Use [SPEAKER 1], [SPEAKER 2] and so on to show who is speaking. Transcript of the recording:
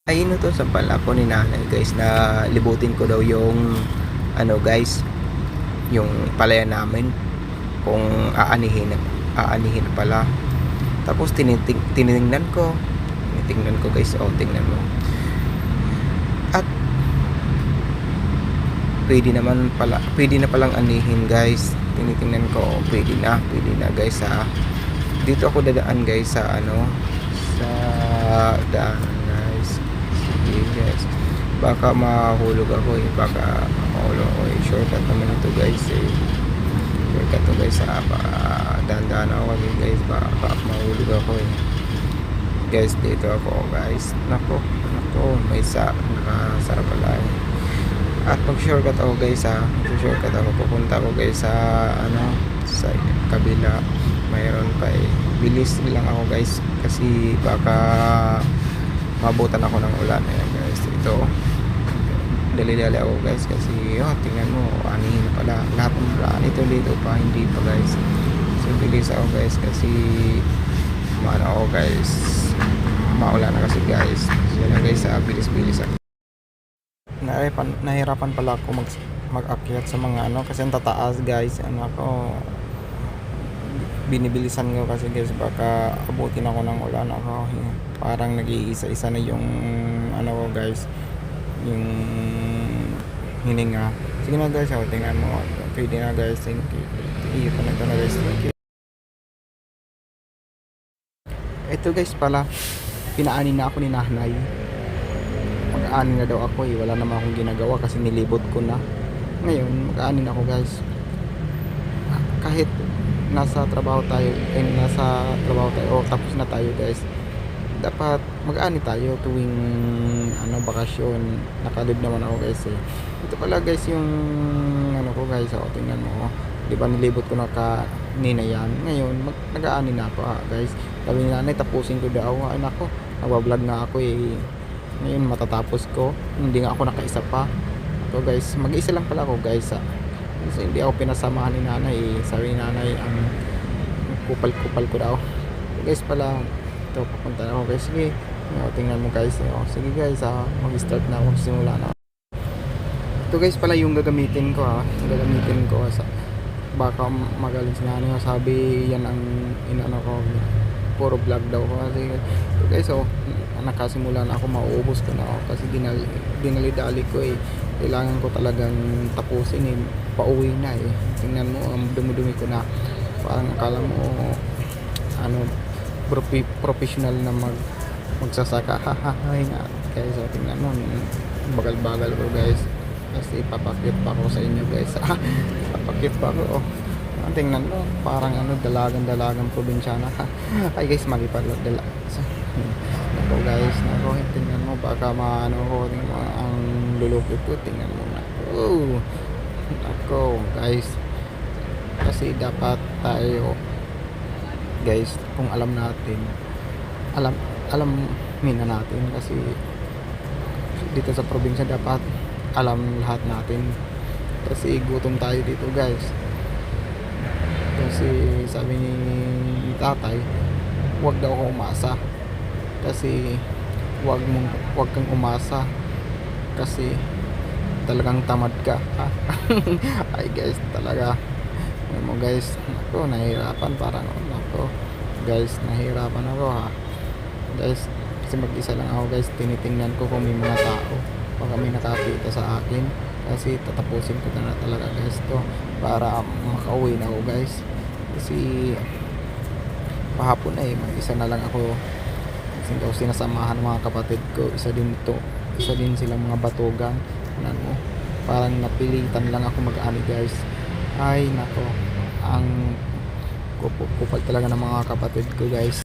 [SPEAKER 1] Ay to sa pala ko ni nanay guys na libutin ko daw yung ano guys, yung palaya namin kung aanihin pala. Tapos tinitingnan ko guys, oh tingnan mo. At pwede na palang anihin guys. Tinitingnan ko, oh, pwede na guys ha. Dito ako dadaan guys sa ano, sa daan guys. Sige guys, baka mahulog ako baka mahulog ako shortcut naman ito guys shortcut to guys dahan-dahan ako guys, baka mahulog ako guys. Dito ako guys, nako may nakasara pala at pag shortcut ako guys shortcut ako, pupunta ako guys sa ano, sa kabila. Mayroon pa bilis lang ako guys kasi baka mabutan ako ng ulan. Ayan guys, ito dali-dali ako guys kasi tingnan mo, anihin na pala lahat ng ulan dito pa, hindi pa guys. So bilis ako guys kasi ako guys, maulan na kasi guys. So yan guys, bilis ako. Nahirapan pala ako mag-akyat sa mga ano kasi ang tataas guys. Ano ako, binibilisan ko kasi guys baka abutin ako ng ulan. Ako parang nag-iisa-isa na yung ano ko guys, yung hininga. Sige na guys, tingnan mo, pwede na guys. Thank you. Ito na guys, thank you. Ito guys pala, pinaani na ako ni nanay. Mag-aani na daw ako wala naman akong ginagawa kasi nilibot ko na. Ngayon mag-aani na ako guys. Kahit nasa trabaho tayo o tapos na tayo guys, dapat mag-aani tayo tuwing ano, bakasyon. Nakalib naman ako guys Ito pala guys yung ano ko guys, tingnan mo, di ba nilibot ko na kanina yan. Ngayon nag-aani na ako guys. Sabi ni nanay tapusin ko daw. Ay nako, nagbablog na ako ngayon matatapos ko, hindi nga ako nakaisa pa. So guys, mag-isa lang pala ako guys kasi hindi ako pinasamahan ni nanay sabi ni nanay ang kupal-kupal ko daw. So guys pala, ito papunta na ako guys. Sige, tingnan mo guys. Sige guys, mag-start na ako, simula na. Ito guys pala yung gagamitin ko sa baka magaling si nanay. Sabi yan ang inano ko, puro vlog daw ko kasi ito guys. Nakasimula na ako, mauubos ko na ako kasi dinali-dali ko kailangan ko talagang tapusin pauwi na tingnan mo, dumi-dumi ko na. Parang akala mo ano, professional na magsasaka hahahay na guys. Tingnan mo, bagal-bagal ko guys kasi papakit pa ako sa inyo guys. Papakit pa ako tingnan mo, parang ano, dalagang probinsyana. Ay guys, mali pala ako guys, tingnan mo, baka maano ko, tingnan mo ang lulupit ko, tingnan mo na ako guys. Kasi dapat tayo guys, kung alam mina natin kasi dito sa probinsya dapat alam lahat natin kasi gutom tayo dito guys. Kasi sabi ni tatay, wag daw ako umasa kasi wag kang umasa kasi talagang tamad ka. Ay guys, talaga mo guys, ako nahihirapan, parang ako guys, nahihirapan ako guys kasi mag-isa lang ako guys. Tinitingnan ko kung may mga tao, baka may nakakita sa akin kasi tatapusin ko na talaga guys to para makauwi na ako guys. Kasi pahapon mag-isa na lang ako kasi daw sinasamahan ng mga kapatid ko, isa din silang mga batugan. Ano, parang napilitan lang ako mag-ani guys. Ay nako, ang kupal talaga ng mga kapatid ko guys.